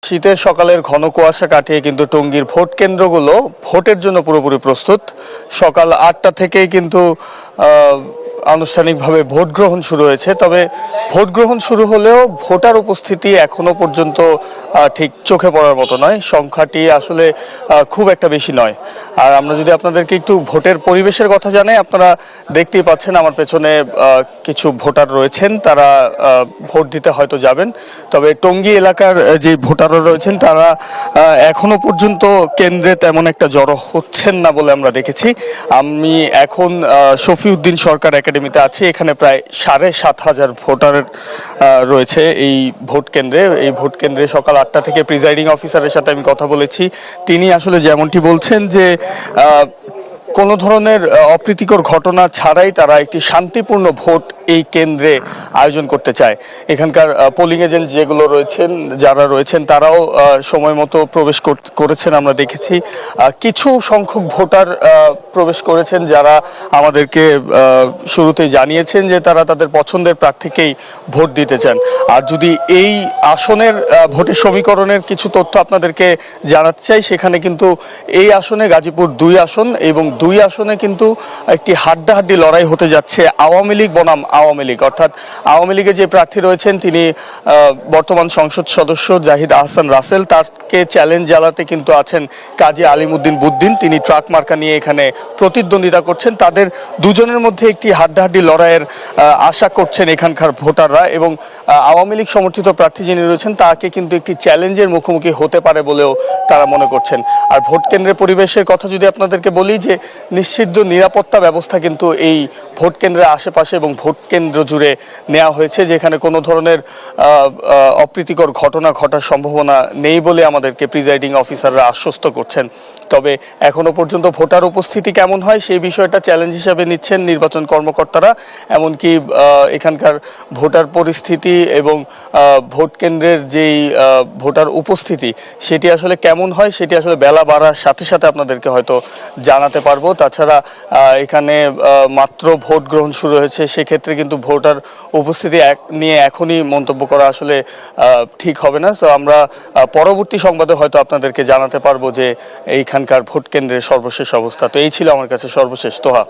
শীতের সকালের ঘন কুয়াশা কাটিয়ে কিন্তু টঙ্গীর ভোট কেন্দ্রগুলো ভোটের জন্য পুরোপুরি প্রস্তুত। সকাল ৮টা থেকেই কিন্তু আনুষ্ঠানিকভাবে ভোট গ্রহণ শুরু হয়েছে। তবে ভোট গ্রহণ শুরু হলেও ভোটার উপস্থিতি এখনো পর্যন্ত ঠিক চোখে পড়ার মতো নয়। সংখ্যাটি আসলে খুব একটা বেশি নয়। আর আমরা যদি আপনাদেরকে একটু ভোটের পরিবেশের কথা জানাই, আপনারা দেখতেই পাচ্ছেন আমার পেছনে কিছু ভোটার রয়েছেন, তারা ভোট দিতে হয়তো যাবেন। তবে টঙ্গী এলাকার যে ভোটাররা রয়েছেন তারা এখনো পর্যন্ত কেন্দ্রে তেমন একটা জড়ো হচ্ছেন না বলে আমরা দেখেছি। আমি এখন শফিউদ্দিন সরকার একাডেমিতে আছি। এখানে প্রায় ৭,৫০০ ভোটার রয়েছে এই ভোট কেন্দ্রে। এই ভোট কেন্দ্রে সকাল ৮টা থেকে প্রিজাইডিং অফিসারের সাথে আমি কথা বলেছি। তিনি আসলে যেমনটি বলছেন যে কোনো ধরনের অপ্রীতিকর ঘটনা ছাড়াই তারা একটি শান্তিপূর্ণ ভোট এই কেন্দ্রে আয়োজন করতে চায়। এখানকার পোলিং এজেন্ট যেগুলো রয়েছেন, যারা রয়েছেন তারাও সময় মতো প্রবেশ করেছেন আমরা দেখেছি। কিছু সংখ্যক ভোটার প্রবেশ করেছেন যারা আমাদেরকে শুরুতেই জানিয়েছেন যে তারা তাদের পছন্দের প্রার্থীকেই ভোট দিতে চান। আর যদি এই আসনের ভোটের সমীকরণের কিছু তথ্য আপনাদেরকে জানাতে চাই, সেখানে কিন্তু এই আসনে গাজীপুর ২ আসন এবং ২ আসনে কিন্তু একটি হাড্ডাহাড্ডি লড়াই হতে যাচ্ছে আওয়ামী লীগ বনাম আওয়ামী লীগ। অর্থাৎ আওয়ামী লীগের যে প্রার্থী রয়েছেন তিনি বর্তমান সংসদ সদস্য জাহিদ আহসান রাসেল, তাকে চ্যালেঞ্জ জানাতে কিন্তু আছেন কাজী আলিমউদ্দিন বুদ্দিন। তিনি ট্রাক মার্কা নিয়ে এখানে প্রতিদ্বন্দ্বিতা করছেন। তাদের দুজনের মধ্যে একটি হাড্ডাহাড্ডি লড়াইয়ের আশা করছেন এখানকার ভোটাররা এবং আওয়ামী লীগ সমর্থিত প্রার্থী যিনি রয়েছেন তাকে কিন্তু একটি চ্যালেঞ্জের মুখোমুখি হতে পারে বলেও তারা মনে করছেন। আর ভোট কেন্দ্রের পরিবেশের কথা যদি আপনাদেরকে বলি, যে নিশ্চিত নিরাপত্তা ব্যবস্থা কিন্তু এই ভোট কেন্দ্রের আশেপাশে এবং ভোট কেন্দ্র জুড়ে নেওয়া হয়েছে, যেখানে কোনো ধরনের অপ্রীতিকর ঘটনা ঘটার সম্ভাবনা নেই বলে আমাদেরকে প্রিজাইডিং অফিসাররা আশ্বস্ত করছেন। তবে এখনো পর্যন্ত ভোটার উপস্থিতি কেমন হয় সেই বিষয়টা চ্যালেঞ্জ হিসাবে নিচ্ছেন নির্বাচন কর্মকর্তারা। এমনকি এখানকার ভোটার পরিস্থিতি এবং ভোট কেন্দ্রের যেই ভোটার উপস্থিতি সেটি আসলে কেমন হয় সেটি আসলে বেলা বাড়ার সাথে সাথে আপনাদেরকে হয়তো জানাতে পারবো। তাছাড়া এখানে মাত্র ভোট গ্রহণ শুরু হয়েছে, সেক্ষেত্রে কিন্তু ভোটার উপস্থিতি নিয়ে এখনই মন্তব্য করা আসলে ঠিক হবে না। তো আমরা পরবর্তী সংবাদে হয়তো আপনাদেরকে জানাতে পারবো যে এইখানকার ভোট কেন্দ্রের সর্বশেষ অবস্থা। তো এই ছিল আমার কাছে সর্বশেষ। তোহা।